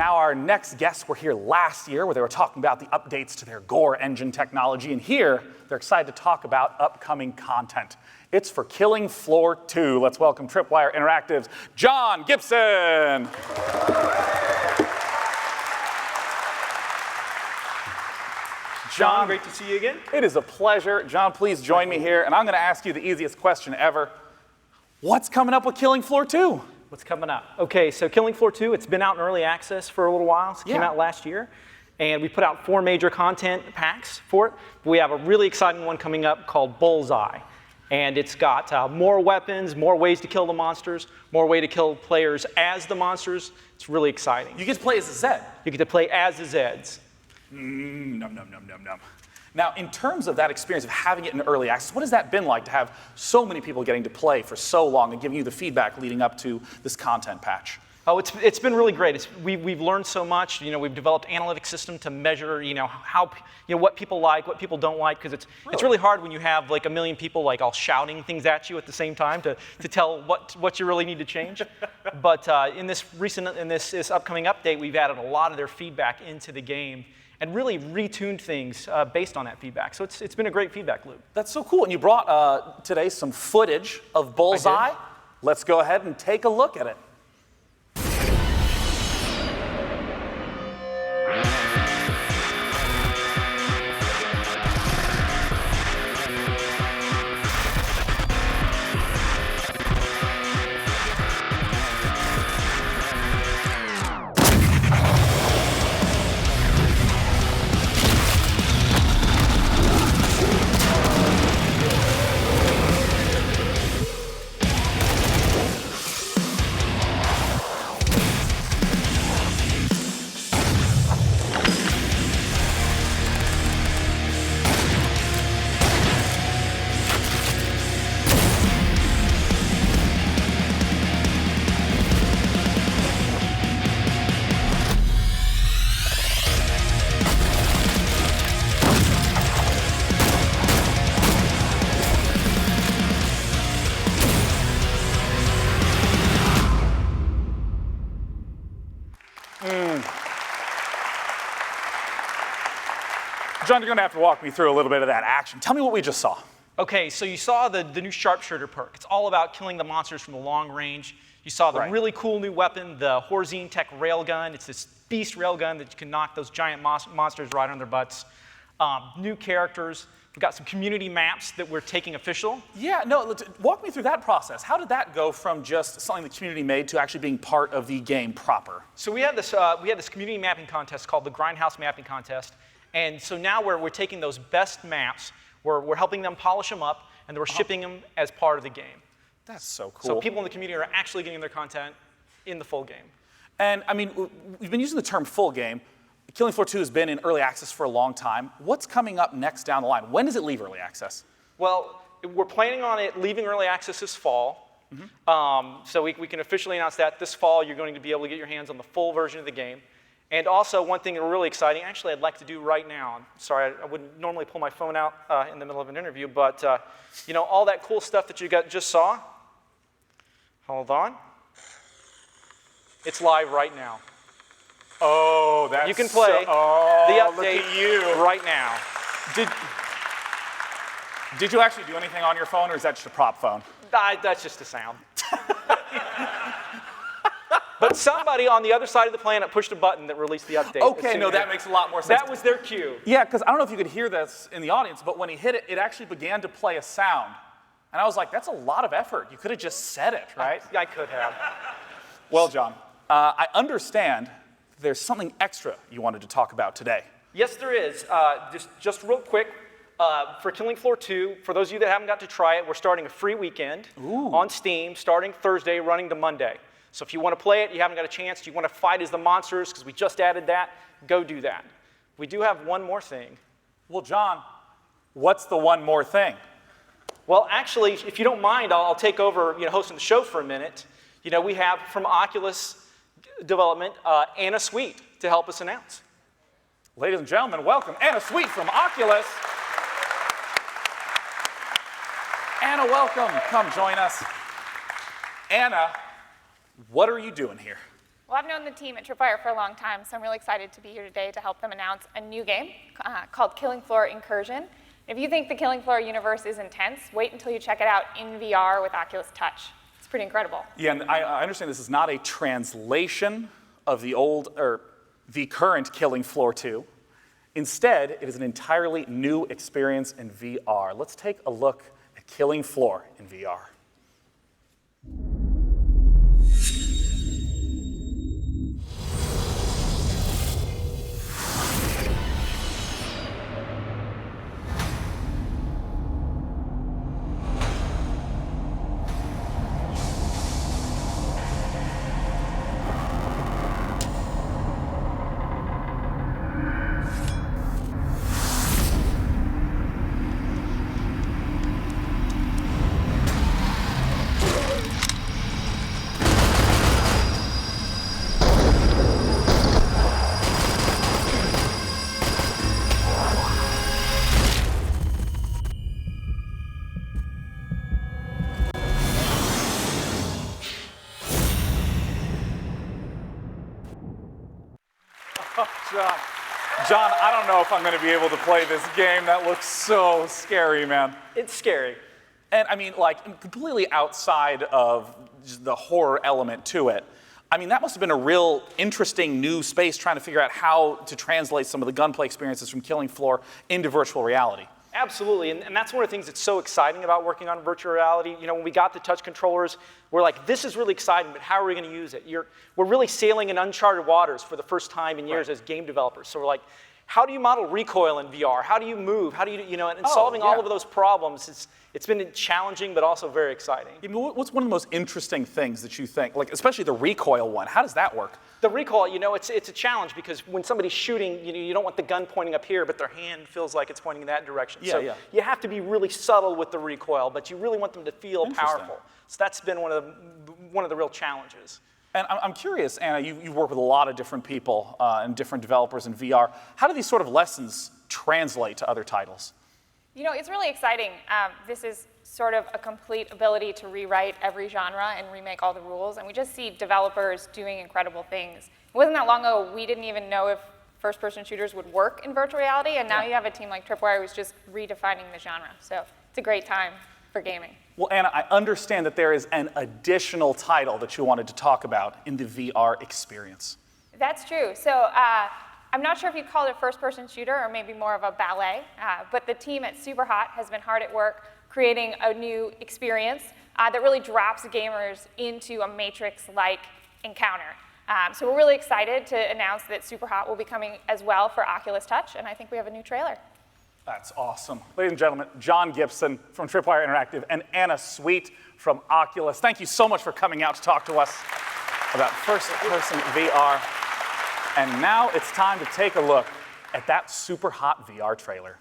Now, our next guests were here last year where they were talking about the updates to their Gore engine technology, and here they're excited to talk about upcoming content. It's for Killing Floor 2. Let's welcome Tripwire Interactive's John Gibson. John, great to see you again. It is a pleasure. John, please join me here, and I'm going to ask you the easiest question ever. What's coming up with Killing Floor 2? What's coming up? Okay, so Killing Floor 2, it's been out in early access for a little while. It came out last year, and we put out 4 major content packs for it. We have a really exciting one coming up called Bullseye, and it's got more weapons, more ways to kill the monsters, more way to kill players as the monsters. It's really exciting. You get to play as a Zed. You get to play as the Zeds. Num. Now, in terms of that experience of having it in early access, what has that been like to have so many people getting to play for so long and giving you the feedback leading up to this content patch? Oh, it's been really great. We've learned so much. We've developed an analytic system to measure, what people like, what people don't like, because it's really hard when you have like 1 million people like all shouting things at you at the same time to tell what you really need to change. But in this upcoming update, we've added a lot of their feedback into the game and really retuned things based on that feedback. So it's been a great feedback loop. That's so cool. And you brought today some footage of Bullseye. Let's go ahead and take a look at it. John, you're going to have to walk me through a little bit of that action. Tell me what we just saw. Okay, so you saw the new sharpshooter perk. It's all about killing the monsters from the long range. You saw the really cool new weapon, the Horzine Tech railgun. It's this beast railgun that you can knock those giant monsters right on their butts. New characters. We've got some community maps that we're taking official. Yeah, no, walk me through that process. How did that go from just something the community made to actually being part of the game proper? So we had this community mapping contest called the Grindhouse Mapping Contest. And so now we're taking those best maps, we're helping them polish them up, and we're shipping them as part of the game. That's so cool. So people in the community are actually getting their content in the full game. And I mean, we've been using the term full game. Killing Floor 2 has been in early access for a long time. What's coming up next down the line? When does it leave early access? Well, we're planning on it leaving early access this fall. So we can officially announce that this fall you're going to be able to get your hands on the full version of the game. And also, one thing that we're really exciting, actually I'd like to do right now. I'm sorry, I wouldn't normally pull my phone out in the middle of an interview, but all that cool stuff that you just saw, hold on. It's live right now. Oh, that's you can play the update right now. Did you actually do anything on your phone, or is that just a prop phone? That's just a sound. But somebody on the other side of the planet pushed a button that released the update. Okay, no, that makes a lot more sense. That was their cue. Yeah, because I don't know if you could hear this in the audience, but when he hit it, it actually began to play a sound. And I was like, that's a lot of effort. You could have just said it, right? I could have. Well, John, I understand there's something extra you wanted to talk about today. Yes, there is. Just real quick, for Killing Floor 2, for those of you that haven't got to try it, we're starting a free weekend on Steam, starting Thursday, running to Monday. So if you want to play it, you haven't got a chance, you want to fight as the monsters, because we just added that, go do that. We do have one more thing. Well, John, what's the one more thing? Well, actually, if you don't mind, I'll take over hosting the show for a minute. We have from Oculus Development, Anna Sweet to help us announce. Ladies and gentlemen, welcome Anna Sweet from Oculus. Anna, welcome. Come join us. Anna, what are you doing here? Well, I've known the team at Tripwire for a long time, so I'm really excited to be here today to help them announce a new game called Killing Floor Incursion. If you think the Killing Floor universe is intense, wait until you check it out in VR with Oculus Touch. It's pretty incredible. Yeah, and I understand this is not a translation of the current Killing Floor 2. Instead, it is an entirely new experience in VR. Let's take a look at Killing Floor in VR. John, I don't know if I'm going to be able to play this game. That looks so scary, man. It's scary. And I mean, like, completely outside of just the horror element to it, I mean, that must have been a real interesting new space trying to figure out how to translate some of the gunplay experiences from Killing Floor into virtual reality. Absolutely, and that's one of the things that's so exciting about working on virtual reality. You know, when we got the touch controllers, we're like, this is really exciting, but how are we going to use it? We're really sailing in uncharted waters for the first time in years as game developers. So we're like, how do you model recoil in VR? How do you move? How do you know, and solving all of those problems, it's been challenging, but also very exciting. I mean, what's one of the most interesting things that you think, like especially the recoil one? How does that work? The recoil, you know, it's a challenge because when somebody's shooting, you don't want the gun pointing up here, but their hand feels like it's pointing in that direction. Yeah, so yeah. You have to be really subtle with the recoil, but you really want them to feel powerful. So that's been one of the real challenges. And I'm curious, Anna, you work with a lot of different people and different developers in VR. How do these sort of lessons translate to other titles? You know, it's really exciting. This is sort of a complete ability to rewrite every genre and remake all the rules, and we just see developers doing incredible things. It wasn't that long ago we didn't even know if first-person shooters would work in virtual reality, and now you have a team like Tripwire who's just redefining the genre. So it's a great time for gaming. Well, Anna, I understand that there is an additional title that you wanted to talk about in the VR experience. That's true. So I'm not sure if you'd call it a first-person shooter or maybe more of a ballet, but the team at Superhot has been hard at work creating a new experience that really drops gamers into a Matrix-like encounter. So we're really excited to announce that Superhot will be coming as well for Oculus Touch, and I think we have a new trailer. That's awesome. Ladies and gentlemen, John Gibson from Tripwire Interactive and Anna Sweet from Oculus. Thank you so much for coming out to talk to us about first-person VR. And now it's time to take a look at that Superhot VR trailer.